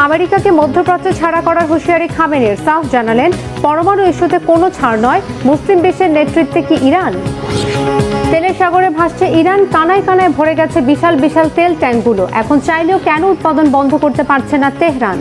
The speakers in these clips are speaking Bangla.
আমেরিকাকে মধ্যপ্রাচ্য ছাড়া করার হুঁশিয়ারি খামেনির, সাফ জানালেন পরমাণু ইস্যুতে কোনো ছাড় নয়, মুসলিম বিশ্বের নেতৃত্বে কি ইরান? তেলের সাগরে ভাসছে ইরান, কানায় কানায় ভরে গেছে বিশাল বিশাল তেল ট্যাঙ্কগুলো। এখন চাইলেও কেন উৎপাদন বন্ধ করতে পারছে না তেহরান?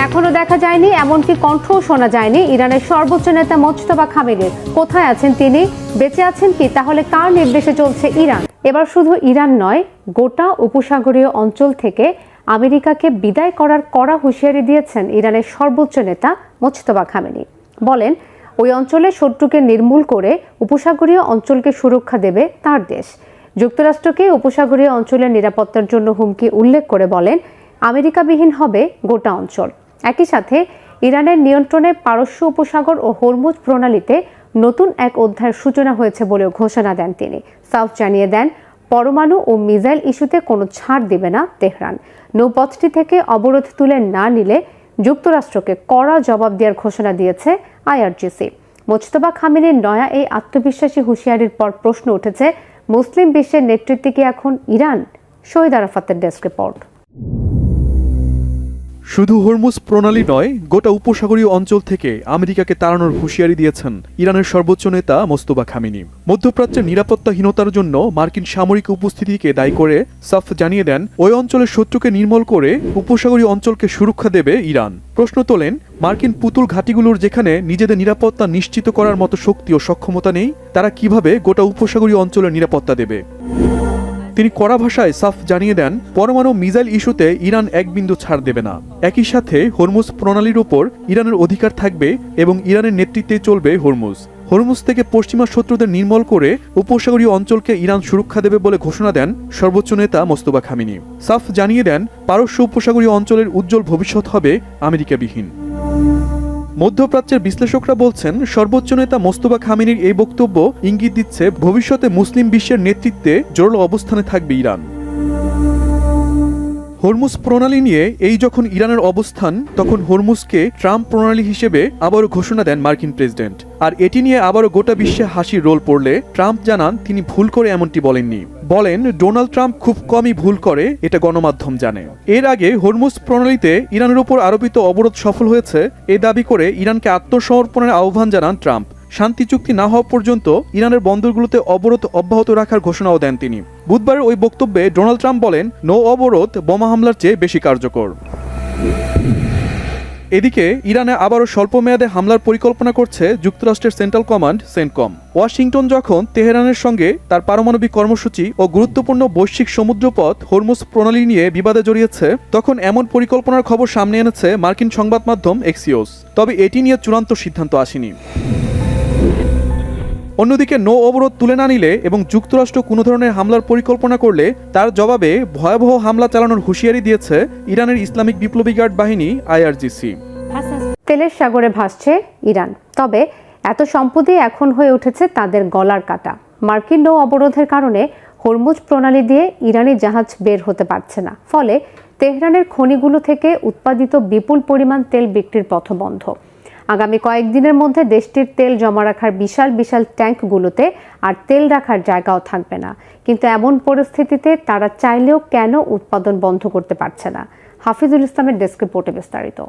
এখনো দেখা যায়নি, এমনকি কণ্ঠও শোনা যায়নি ইরানের সর্বোচ্চ নেতা মোজতবা খামেনির। কোথায় আছেন তিনি? বেঁচে আছেন কি? তাহলে কার নির্দেশে চলছে ইরান? এবার শুধু ইরান নয়, গোটা উপসাগরীয় অঞ্চল থেকে আমেরিকাকে বিদায় করার কড়া হুঁশিয়ারি দিয়েছেন ইরানের সর্বোচ্চ নেতা মোজতবা খামেনি। বলেন, ওই অঞ্চলে শত্রুকে নির্মূল করে উপসাগরীয় অঞ্চলকে সুরক্ষা দেবে তার দেশ। যুক্তরাষ্ট্রকে উপসাগরীয় অঞ্চলের নিরাপত্তার জন্য হুমকি উল্লেখ করে বলেন, আমেরিকাবিহীন হবে গোটা অঞ্চল। একই সাথে ইরানের নিয়ন্ত্রণে পারস্য উপসাগর ও হরমুজ প্রণালীতে নতুন এক অধ্যায়ের সূচনা হয়েছে বলেও ঘোষণা দেন তিনি। সাউথ জানিয়ে দেন, পরমাণু ও মিসাইল ইস্যুতে কোনো ছাড় দেবে না তেহরান। নৌপথটি থেকে অবরোধ তুলে না নিলে যুক্তরাষ্ট্রকে কড়া জবাব দেওয়ার ঘোষণা দিয়েছে আইআরজিসি। মোজতবা খামেনির নয়া এই আত্মবিশ্বাসী হুঁশিয়ারির পর প্রশ্ন উঠেছে, মুসলিম বিশ্বের নেতৃত্বে কি এখন ইরান? শহীদ আরাফাতের ডেস্ক রিপোর্ট। শুধু হরমুজ প্রণালী নয়, গোটা উপসাগরীয় অঞ্চল থেকে আমেরিকাকে তাড়ানোর হুঁশিয়ারি দিয়েছেন ইরানের সর্বোচ্চ নেতা মোজতবা খামেনি। মধ্যপ্রাচ্যের নিরাপত্তাহীনতার জন্য মার্কিন সামরিক উপস্থিতিকে দায়ী করে সাফ জানিয়ে দেন, ওই অঞ্চলের শত্রুকে নির্মূল করে উপসাগরীয় অঞ্চলকে সুরক্ষা দেবে ইরান। প্রশ্ন তোলেন, মার্কিন পুতুল ঘাঁটিগুলোর যেখানে নিজেদের নিরাপত্তা নিশ্চিত করার মতো শক্তি ও সক্ষমতা নেই, তারা কিভাবে গোটা উপসাগরীয় অঞ্চলের নিরাপত্তা দেবে? তিনি কড়া ভাষায় সাফ জানিয়ে দেন, পরমাণু মিসাইল ইস্যুতে ইরান এক বিন্দু ছাড় দেবে না। একই সাথে হরমুজ প্রণালীর উপর ইরানের অধিকার থাকবে এবং ইরানের নেতৃত্বে চলবে হরমুজ। হরমুজ থেকে পশ্চিমা শত্রুদের নির্মূল করে উপসাগরীয় অঞ্চলকে ইরান সুরক্ষা দেবে বলে ঘোষণা দেন সর্বোচ্চ নেতা মোজতবা খামেনি। সাফ জানিয়ে দেন, পারস্য উপসাগরীয় অঞ্চলের উজ্জ্বল ভবিষ্যৎ হবে আমেরিকাবিহীন। মধ্যপ্রাচ্যের বিশ্লেষকরা বলছেন, সর্বোচ্চ নেতা মোজতবা খামেনির এই বক্তব্য ইঙ্গিত দিচ্ছে ভবিষ্যতে মুসলিম বিশ্বের নেতৃত্বে জোরালো অবস্থানে থাকবে ইরান। হরমুজ প্রণালী নিয়ে এই যখন ইরানের অবস্থান, তখন হরমুজকে ট্রাম্প প্রণালী হিসেবে আবারও ঘোষণা দেন মার্কিন প্রেসিডেন্ট। আর এটি নিয়ে আবারও গোটা বিশ্বে হাসির রোল পড়লে ট্রাম্প জানান তিনি ভুল করে এমনটি বলেননি। বলেন, ডোনাল্ড ট্রাম্প খুব কমই ভুল করে, এটা গণমাধ্যম জানে। এর আগে হরমুজ প্রণালীতে ইরানের উপর আরোপিত অবরোধ সফল হয়েছে এ দাবি করে ইরানকে আত্মসমর্পণের আহ্বান জানান ট্রাম্প। শান্তি চুক্তি না হওয়া পর্যন্ত ইরানের বন্দরগুলোতে অবরোধ অব্যাহত রাখার ঘোষণাও দেন তিনি। বুধবারের ওই বক্তব্যে ডোনাল্ড ট্রাম্প বলেন, নৌ অবরোধ বোমা হামলার চেয়ে বেশি কার্যকর। এদিকে ইরানে আবারও স্বল্প মেয়াদে হামলার পরিকল্পনা করছে যুক্তরাষ্ট্রের সেন্ট্রাল কমান্ড সেন্টকম। ওয়াশিংটন যখন তেহরানের সঙ্গে তার পারমাণবিক কর্মসূচি ও গুরুত্বপূর্ণ বৈশ্বিক সমুদ্রপথ হরমুজ প্রণালী নিয়ে বিবাদে জড়িয়েছে, তখন এমন পরিকল্পনার খবর সামনে এনেছে মার্কিন সংবাদ মাধ্যম এক্সিওস। তবে এটি নিয়ে চূড়ান্ত সিদ্ধান্ত আসেনি। অন্যদিকে নৌ অবরোধ তুলে না নিলে এবং যুক্তরাষ্ট্র কোনো ধরনের হামলার পরিকল্পনা করলে তার জবাবে ভয়াবহ হামলা চালানোর হুঁশিয়ারি দিয়েছে ইরানের ইসলামিক বিপ্লবী গার্ড বাহিনী আইআরজিসি। তেলের সাগরে ভাসছে ইরান, তবে এত সম্পত্তি এখন হয়ে উঠেছে তাদের গলার কাটা। মার্কিন নৌ অবরোধের কারণে হরমুজ প্রণালী দিয়ে ইরানি জাহাজ বের হতে পারছে না, ফলে তেহরানের খনিগুলো থেকে উৎপাদিত বিপুল পরিমাণ তেল বিক্রির পথ বন্ধ। আগামী কয়েকদিনের মধ্যে দেশটির তেল জমা রাখার বিশাল বিশাল ট্যাঙ্কগুলোতে আর তেল রাখার জায়গাও থাকবে না। কিন্তু এমন পরিস্থিতিতে তারা চাইলেও কেন উৎপাদন বন্ধ করতে পারছে না? হাফিজুল ইসলামের ডেস্ক রিপোর্টে বিস্তারিত।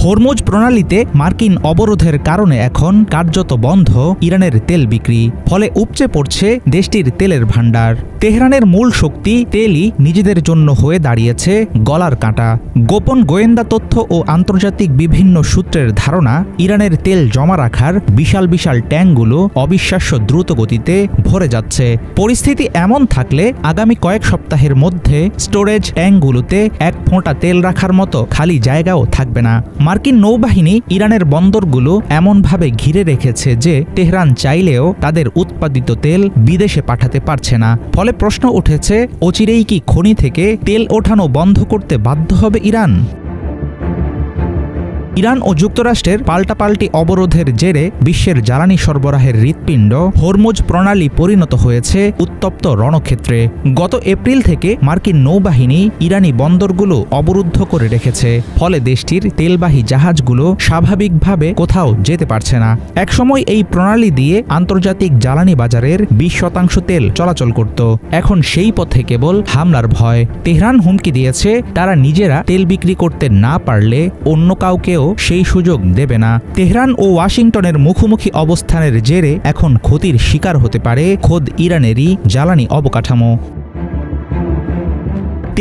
হরমুজ প্রণালীতে মার্কিন অবরোধের কারণে এখন কার্যত বন্ধ ইরানের তেল বিক্রি, ফলে উপচে পড়ছে দেশটির তেলের ভাণ্ডার। তেহরানের মূল শক্তি তেলই নিজেদের জন্য হয়ে দাঁড়িয়েছে গলার কাঁটা। গোপন গোয়েন্দা তথ্য ও আন্তর্জাতিক বিভিন্ন সূত্রের ধারণা, ইরানের তেল জমা রাখার বিশাল বিশাল ট্যাঙ্কগুলো অবিশ্বাস্য দ্রুত গতিতে ভরে যাচ্ছে। পরিস্থিতি এমন থাকলে আগামী কয়েক সপ্তাহের মধ্যে স্টোরেজ ট্যাঙ্কগুলোতে এক ফোঁটা তেল রাখার মতো খালি জায়গাও থাকবে না। মার্কিন নৌবাহিনী ইরানের বন্দরগুলো এমনভাবে ঘিরে রেখেছে যে তেহরান চাইলেও তাদের উৎপাদিত তেল বিদেশে পাঠাতে পারছে না। ফলে প্রশ্ন উঠেছে, অচিরেই কি খনি থেকে তেল ওঠানো বন্ধ করতে বাধ্য হবে ইরান? ইরান ও যুক্তরাষ্ট্রের পাল্টাপাল্টি অবরোধের জেরে বিশ্বের জ্বালানি সরবরাহের হৃৎপিণ্ড হরমুজ প্রণালী পরিণত হয়েছে উত্তপ্ত রণক্ষেত্রে। গত এপ্রিল থেকে মার্কিন নৌবাহিনী ইরানি বন্দরগুলো অবরুদ্ধ করে রেখেছে, ফলে দেশটির তেলবাহী জাহাজগুলো স্বাভাবিকভাবে কোথাও যেতে পারছে না। একসময় এই প্রণালী দিয়ে আন্তর্জাতিক জ্বালানি বাজারের 20% তেল চলাচল করত। এখন সেই পথে কেবল হামলার ভয়। তেহরান হুমকি দিয়েছে তারা নিজেরা তেল বিক্রি করতে না পারলে অন্য কাউকেও সেই সুযোগ দেবে না। তেহরান ও ওয়াশিংটনের মুখোমুখি অবস্থানের জেরে এখন ক্ষতির শিকার হতে পারে খোদ ইরানেরই জ্বালানি অবকাঠামো।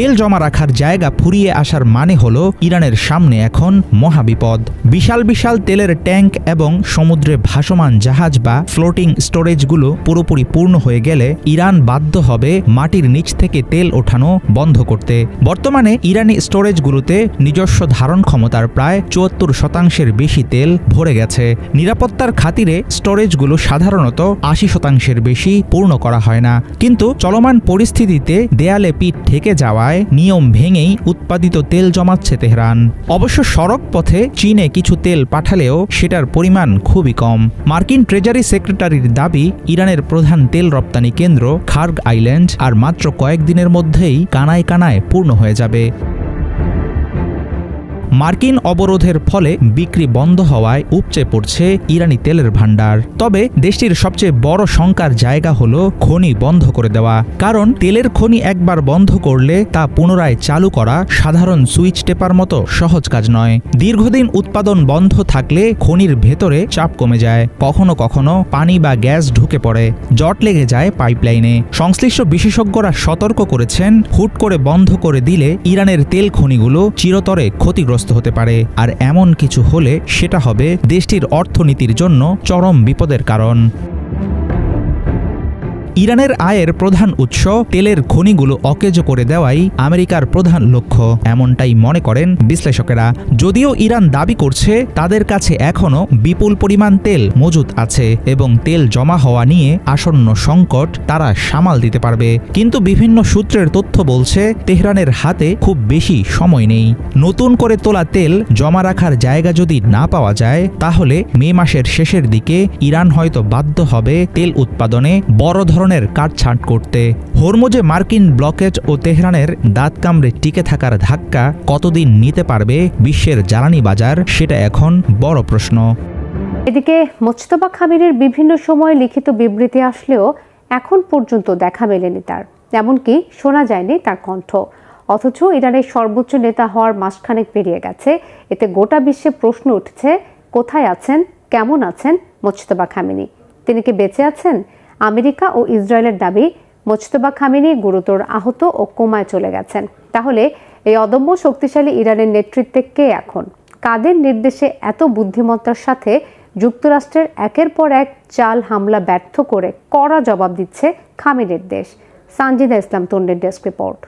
তেল জমা রাখার জায়গা ফুরিয়ে আসার মানে হলো ইরানের সামনে এখন মহাবিপদ। বিশাল বিশাল তেলের ট্যাঙ্ক এবং সমুদ্রে ভাসমান জাহাজ বা ফ্লোটিং স্টোরেজগুলো পুরোপুরি পূর্ণ হয়ে গেলে ইরান বাধ্য হবে মাটির নিচ থেকে তেল ওঠানো বন্ধ করতে। বর্তমানে ইরানি স্টোরেজগুলোতে নিজস্ব ধারণ ক্ষমতার প্রায় 74% বেশি তেল ভরে গেছে। নিরাপত্তার খাতিরে স্টোরেজগুলো সাধারণত 80% বেশি পূর্ণ করা হয় না। কিন্তু চলমান পরিস্থিতিতে দেয়ালে পিঠ থেকে যাওয়া নিয়ম ভেঙেই উৎপাদিত তেল জমাচ্ছে তেহরান। অবশ্য সড়ক পথে চীনে কিছু তেল পাঠালেও সেটার পরিমাণ খুবই কম। মার্কিন ট্রেজারি সেক্রেটারির দাবি, ইরানের প্রধান তেল রপ্তানি কেন্দ্র খার্গ আইল্যান্ড আর মাত্র কয়েকদিনের মধ্যেই কানায় কানায় পূর্ণ হয়ে যাবে। মার্কিন অবরোধের ফলে বিক্রি বন্ধ হওয়ায় উপচে পড়ছে ইরানি তেলের ভাণ্ডার। তবে দেশটির সবচেয়ে বড় শঙ্কার জায়গা হলো খনি বন্ধ করে দেওয়া। কারণ তেলের খনি একবার বন্ধ করলে তা পুনরায় চালু করা সাধারণ সুইচ টেপার মতো সহজ কাজ নয়। দীর্ঘদিন উৎপাদন বন্ধ থাকলে খনির ভেতরে চাপ কমে যায়, কখনো কখনো পানি বা গ্যাস ঢুকে পড়ে, জট লেগে যায় পাইপলাইনে। সংশ্লিষ্ট বিশেষজ্ঞরা সতর্ক করেছেন, হুট করে বন্ধ করে দিলে ইরানের তেল খনিগুলো চিরতরে ক্ষতিগ্রস্ত হতে পারে, আর এমন কিছু হলে সেটা হবে দেশটির অর্থনীতির জন্য চরম বিপদের কারণ। ইরানের আয়ের প্রধান উৎস তেলের খনিগুলো অকেজো করে দেওয়াই আমেরিকার প্রধান লক্ষ্য, এমনটাই মনে করেন বিশ্লেষকেরা। যদিও ইরান দাবি করছে তাদের কাছে এখনও বিপুল পরিমাণ তেল মজুদ আছে এবং তেল জমা হওয়া নিয়ে আসন্ন সংকট তারা সামাল দিতে পারবে, কিন্তু বিভিন্ন সূত্রের তথ্য বলছে তেহরানের হাতে খুব বেশি সময় নেই। নতুন করে তোলা তেল জমা রাখার জায়গা যদি না পাওয়া যায়, তাহলে মে মাসের শেষের দিকে ইরান হয়তো বাধ্য হবে তেল উৎপাদনে বড় ধরনের কাটছাঁট করতে। হরমুজে মার্কিন ব্লকেজ ও তেহরানের দাঁত কামড়ে টিকে থাকার ধাক্কা কতদিন নিতে পারবে বিশ্বের জ্বালানি বাজার, সেটা এখন বড় প্রশ্ন। এদিকে মোজতবা খামিনির বিভিন্ন সময় লিখিত বিবৃতি আসলেও এখন পর্যন্ত দেখা মেলেনি তার, এমনকি শোনা যায়নি তার কণ্ঠ। অথচ ইরানের সর্বোচ্চ নেতা হওয়ার মাসখানেক পেরিয়ে গেছে। এতে গোটা বিশ্বে প্রশ্ন উঠছে, কোথায় আছেন, কেমন আছেন মোজতবা খামিনি? তিনি কি বেঁচে আছেন? আমেরিকা ও ইসরায়েলের দাবি, মোজতবা খামিনি গুরুতর আহত ও কোমায় চলে গেছেন। তাহলে এই অদম্য শক্তিশালী ইরানের নেতৃত্বে কে এখন? কাদের নির্দেশে এত বুদ্ধিমত্তার সাথে যুক্তরাষ্ট্রের একের পর এক চাল হামলা ব্যর্থ করে কড়া জবাব দিচ্ছে খামিনির দেশ? সানজিদা ইসলাম তন্ডের ডেস্ক রিপোর্ট।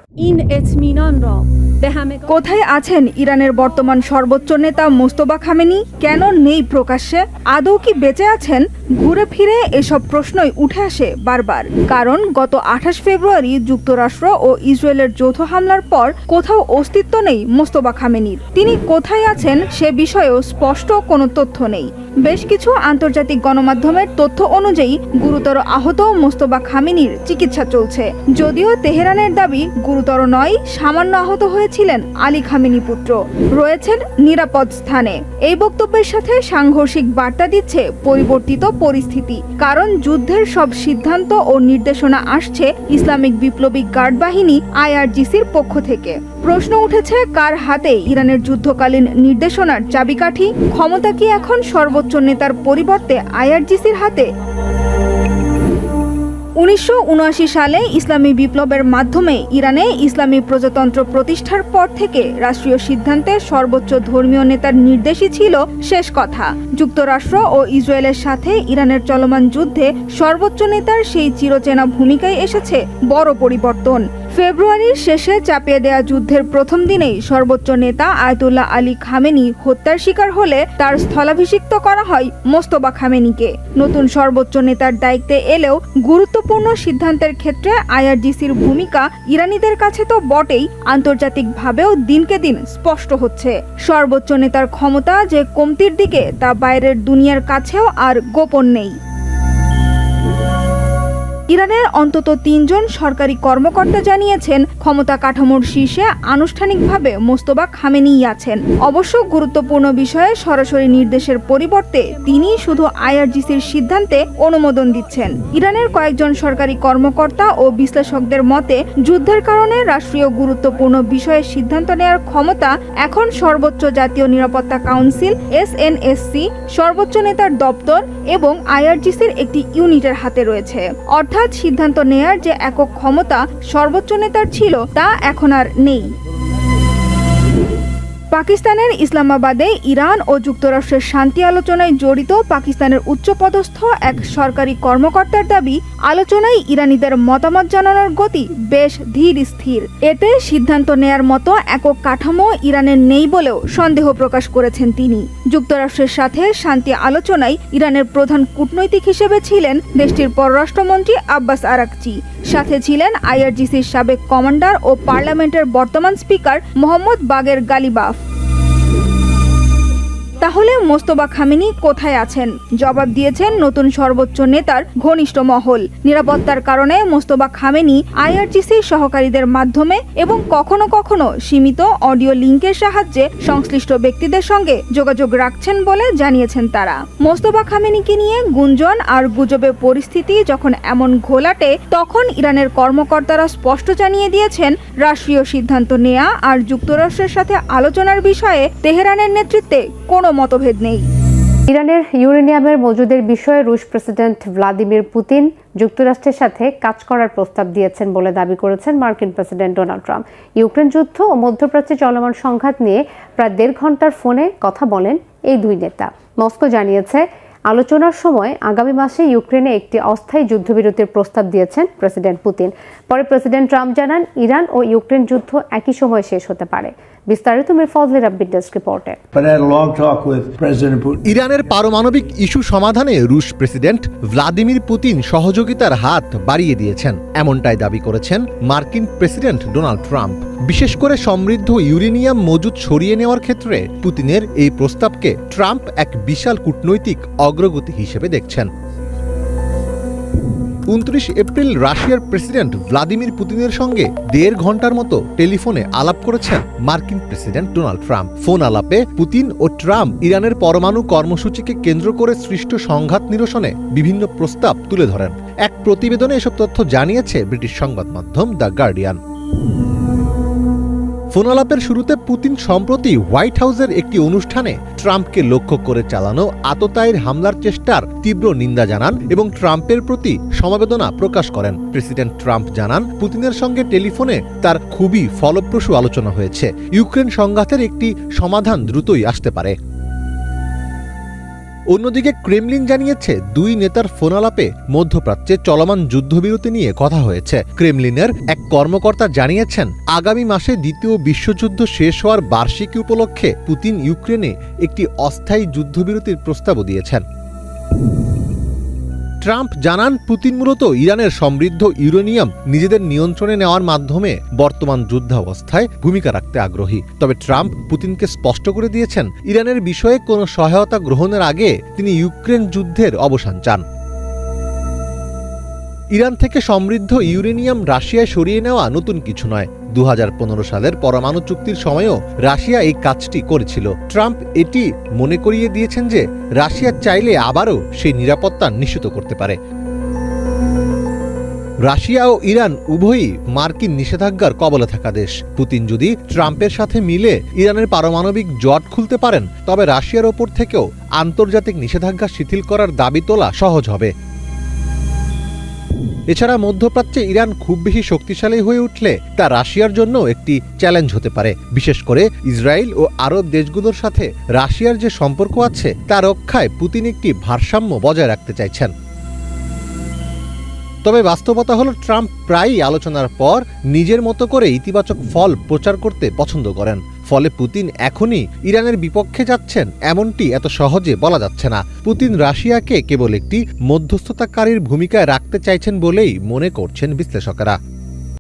কোথায় আছেন ইরানের বর্তমান সর্বোচ্চ নেতা মোজতবা খামেনি? কেন নেই প্রকাশ্যে? আদৌ কি বেঁচে আছেন? ঘুরে ফিরে এসব প্রশ্নই উঠে আসে বারবার। কারণ গত 28 ফেব্রুয়ারি যুক্তরাষ্ট্র ও ইসরায়েলের যৌথ হামলার পর কোথাও অস্তিত্ব নেই মোজতবা খামেনির। তিনি কোথায় আছেন সে বিষয়েও স্পষ্ট কোনো তথ্য নেই। বেশ কিছু আন্তর্জাতিক গণমাধ্যমের তথ্য অনুযায়ী গুরুতর আহত মোজতবা খামেনির চিকিৎসা চলছে। যদিও তেহরানের দাবি গুরুতর নয়, সামান্য আহত হয়েছিলেন আলী খামেনি পুত্র, রয়েছেন নিরাপদ স্থানে। এই বক্তব্যের সাথে সাংঘর্ষিক বার্তা দিচ্ছে পরিবর্তিত পরিস্থিতি। কারণ যুদ্ধের সব সিদ্ধান্ত ও নির্দেশনা আসছে ইসলামিক বিপ্লবী গার্ড বাহিনী IRGCর পক্ষ থেকে। প্রশ্ন উঠেছে, কার হাতে ইরানের যুদ্ধকালীন নির্দেশনার চাবিকাঠি? ক্ষমতা কি এখন সর্বোচ্চ নেতার পরিবর্তে IRGCর হাতে? 1979 সালে ইসলামী বিপ্লবের মাধ্যমে ইরানে ইসলামী প্রজাতন্ত্র প্রতিষ্ঠার পর থেকে রাষ্ট্রীয় সিদ্ধান্তে সর্বোচ্চ ধর্মীয় নেতার নির্দেশই ছিল শেষ কথা। যুক্তরাষ্ট্র ও ইসরায়েলের সাথে ইরানের চলমান যুদ্ধে সর্বোচ্চ নেতার সেই চিরচেনা ভূমিকায় এসেছে বড় পরিবর্তন। ফেব্রুয়ারির শেষে চাপিয়ে দেয়া যুদ্ধের প্রথম দিনেই সর্বোচ্চ নেতা আয়াতুল্লাহ আলী খামেনি হত্যার শিকার হলে তার স্থলাভিষিক্ত করা হয় মোস্তফা খামেনিকে। নতুন সর্বোচ্চ নেতার দায়িত্বে এলেও গুরুত্বপূর্ণ সিদ্ধান্তের ক্ষেত্রে আইআরজিসির ভূমিকা ইরানিদের কাছে তো বটেই, আন্তর্জাতিকভাবেও দিনকে দিন স্পষ্ট হচ্ছে। সর্বোচ্চ নেতার ক্ষমতা যে কমতির দিকে তা বাইরের দুনিয়ার কাছেও আর গোপন নেই। ইরানের অন্তত ৩ জন সরকারি কর্মকর্তা জানিয়েছেন ক্ষমতা কাঠামোর শীর্ষে আনুষ্ঠানিকভাবে মোস্তফা খামেনিই আছেন। অবশ্য গুরুত্বপূর্ণ বিষয়ে সরাসরি নির্দেশের পরিবর্তে তিনি শুধু আইআরজিসির সিদ্ধান্তে অনুমোদন দিচ্ছেন। ইরানের কয়েকজন সরকারি কর্মকর্তা ও বিশ্লেষকদের মতে যুদ্ধের কারণে রাষ্ট্রীয় গুরুত্বপূর্ণ বিষয়ে সিদ্ধান্ত নেওয়ার ক্ষমতা এখন সর্বোচ্চ জাতীয় নিরাপত্তা কাউন্সিল SNSC, সর্বোচ্চ নেতার দপ্তর এবং আইআরজিসির একটি ইউনিটের হাতে রয়েছে। অর্থাৎ সিদ্ধান্ত নেয়ার যে একক ক্ষমতা সর্বোচ্চ নেতার ছিল তা এখন আর নেই। পাকিস্তানের ইসলামাবাদে ইরান ও যুক্তরাষ্ট্রের শান্তি আলোচনায় জড়িত পাকিস্তানের উচ্চপদস্থ এক সরকারি কর্মকর্তার দাবি, আলোচনায় ইরানিদের মতামত জানানোর গতি বেশ ধীর স্থির। এতে সিদ্ধান্ত নেয়ার মতো একক কাঠামো ইরানের নেই বলেও সন্দেহ প্রকাশ করেছেন তিনি। যুক্তরাষ্ট্রের সাথে শান্তি আলোচনায় ইরানের প্রধান কূটনৈতিক হিসেবে ছিলেন দেশটির পররাষ্ট্রমন্ত্রী আব্বাস আরাকচি। সাথে ছিলেন আইআরজিসির সাবেক কমান্ডার ও পার্লামেন্টের বর্তমান স্পিকার মোহাম্মদ বাগের গালিবাফ। তাহলে মোস্তফা খামেনি কোথায় আছেন? জবাব দিয়েছেন নতুন সর্বোচ্চ নেতার ঘনিষ্ঠ মহল। নিরাপত্তার কারণে মোস্তফা খামেনি আইআরজিসির সহকারীদের মাধ্যমে এবং কখনো কখনো সীমিত অডিও লিঙ্কের সাহায্যে সংশ্লিষ্ট ব্যক্তিদের সঙ্গে যোগাযোগ রাখছেন বলে জানিয়েছেন তারা। মোস্তফা খামেনিকে নিয়ে গুঞ্জন আর গুজবে পরিস্থিতি যখন এমন ঘোলাটে, তখন ইরানের কর্মকর্তারা স্পষ্ট জানিয়ে দিয়েছেন রাষ্ট্রীয় সিদ্ধান্ত নেয়া আর যুক্তরাষ্ট্রের সাথে আলোচনার বিষয়ে তেহরানের নেতৃত্বে কোনো মতভেদ নেই। ইরানের ইউরেনিয়ামের মজুদের বিষয়ে রুশ প্রেসিডেন্ট ভ্লাদিমির পুতিন যুক্তরাষ্ট্রের সাথে কাজ করার প্রস্তাব দিয়েছেন বলে দাবি করেছেন মার্কিন প্রেসিডেন্ট ডোনাল্ড ট্রাম্প। ইউক্রেন যুদ্ধ ও মধ্যপ্রাচ্যে চলমান সংঘাত নিয়ে প্রায় 1.5 ঘন্টার ফোনে কথা বলেন এই দুই নেতা। মস্কো জানিয়েছে, আলোচনার সময় আগামী মাসে ইউক্রেনে একটি অস্থায়ী যুদ্ধবিরতির প্রস্তাব দিয়েছেন প্রেসিডেন্ট পুতিন। পরে প্রেসিডেন্ট ট্রাম্প জানান, ইরান ও ইউক্রেন যুদ্ধ একই সময় শেষ হতে পারে। বিস্তারিত মিরফজলি রাব্বির ডেস্ক রিপোর্টে। ইরানের পারমাণবিক ইস্যু সমাধানে রুশ প্রেসিডেন্ট ভ্লাদিমির পুতিন সহযোগিতার হাত বাড়িয়ে দিয়েছেন, এমনটাই দাবি করেছেন মার্কিন প্রেসিডেন্ট ডোনাল্ড ট্রাম্প। বিশেষ করে সমৃদ্ধ ইউরেনিয়াম মজুদ সরিয়ে নেওয়ার ক্ষেত্রে পুতিনের এই প্রস্তাবকে ট্রাম্প এক বিশাল কূটনৈতিক অগ্রগতি হিসেবে দেখছেন। 29 এপ্রিল রাশিয়ার প্রেসিডেন্ট ভ্লাদিমির পুতিনের সঙ্গে 1.5 ঘন্টার মতো টেলিফোনে আলাপ করেছেন মার্কিন প্রেসিডেন্ট ডোনাল্ড ট্রাম্প। ফোন আলাপে পুতিন ও ট্রাম্প ইরানের পরমাণু কর্মসূচিকে কেন্দ্র করে সৃষ্ট সংঘাত নিরসনে বিভিন্ন প্রস্তাব তুলে ধরেন। এক প্রতিবেদনে এসব তথ্য জানিয়েছে ব্রিটিশ সংবাদ মাধ্যম দ্য গার্ডিয়ান। ফোন আলাপের শুরুতে পুতিন সম্প্রতি হোয়াইট হাউসের একটি অনুষ্ঠানে ট্রাম্পকে লক্ষ্য করে চালানো আততায়ীর হামলার চেষ্টার তীব্র নিন্দা জানান এবং ট্রাম্পের প্রতি সমবেদনা প্রকাশ করেন। প্রেসিডেন্ট ট্রাম্প জানান, পুতিনের সঙ্গে টেলিফোনে তার খুবই ফলপ্রসূ আলোচনা হয়েছে। ইউক্রেন সংঘাতের একটি সমাধান দ্রুতই আসতে পারে। অন্যদিকে ক্রেমলিন জানিয়েছে, দুই নেতার ফোন আলাপে মধ্যপ্রাচ্যে চলমান যুদ্ধবিরতি নিয়ে কথা হয়েছে। ক্রেমলিনের এক কর্মকর্তা জানিয়েছেন, আগামী মাসে দ্বিতীয় বিশ্বযুদ্ধ শেষ হওয়ার বার্ষিকী উপলক্ষে পুতিন ইউক্রেনে একটি অস্থায়ী যুদ্ধবিরতির প্রস্তাবও দিয়েছেন। ট্রাম্প জানান, পুতিন মূলত ইরানের সমৃদ্ধ ইউরেনিয়াম নিজেদের নিয়ন্ত্রণে নেওয়ার মাধ্যমে বর্তমান যুদ্ধাবস্থায় ভূমিকা রাখতে আগ্রহী। তবে ট্রাম্প পুতিনকে স্পষ্ট করে দিয়েছেন, ইরানের বিষয়ে কোনো সহায়তা গ্রহণের আগে তিনি ইউক্রেন যুদ্ধের অবসান চান। ইরান থেকে সমৃদ্ধ ইউরেনিয়াম রাশিয়ায় সরিয়ে নেওয়া নতুন কিছু নয়। 2015 সালের পরমাণু চুক্তির সময়ও রাশিয়া এই কাজটি করেছিল। ট্রাম্প এটি মনে করিয়ে দিয়েছেন যে রাশিয়া চাইলে আবারও সেই নিরাপত্তা নিশ্চিত করতে পারে। রাশিয়া ও ইরান উভয়ই মার্কিন নিষেধাজ্ঞার কবলে থাকা দেশ। পুতিন যদি ট্রাম্পের সাথে মিলে ইরানের পারমাণবিক জট খুলতে পারেন, তবে রাশিয়ার ওপর থেকেও আন্তর্জাতিক নিষেধাজ্ঞা শিথিল করার দাবি তোলা সহজ হবে। এছাড়া মধ্যপ্রাচ্যে ইরান খুব বেশি শক্তিশালী হয়ে উঠলে তা রাশিয়ার জন্য একটি চ্যালেঞ্জ হতে পারে। বিশেষ করে ইসরায়েল ও আরব দেশগুলোর সাথে রাশিয়ার যে সম্পর্ক আছে তা রক্ষায় পুতিন একটি ভারসাম্য বজায় রাখতে চাইছেন। তবে বাস্তবতা হলো ট্রাম্প প্রায়ই আলোচনার পর নিজের মতো করে ইতিবাচক ফল প্রচার করতে পছন্দ করেন। ফলে পুতিন এখনই ইরানের বিপক্ষে যাচ্ছেন এমনটি এত সহজে বলা যাচ্ছে না। পুতিন রাশিয়াকে কেবল একটি মধ্যস্থতাকারীর ভূমিকায় রাখতে চাইছেন বলেই মনে করছেন বিশ্লেষকেরা।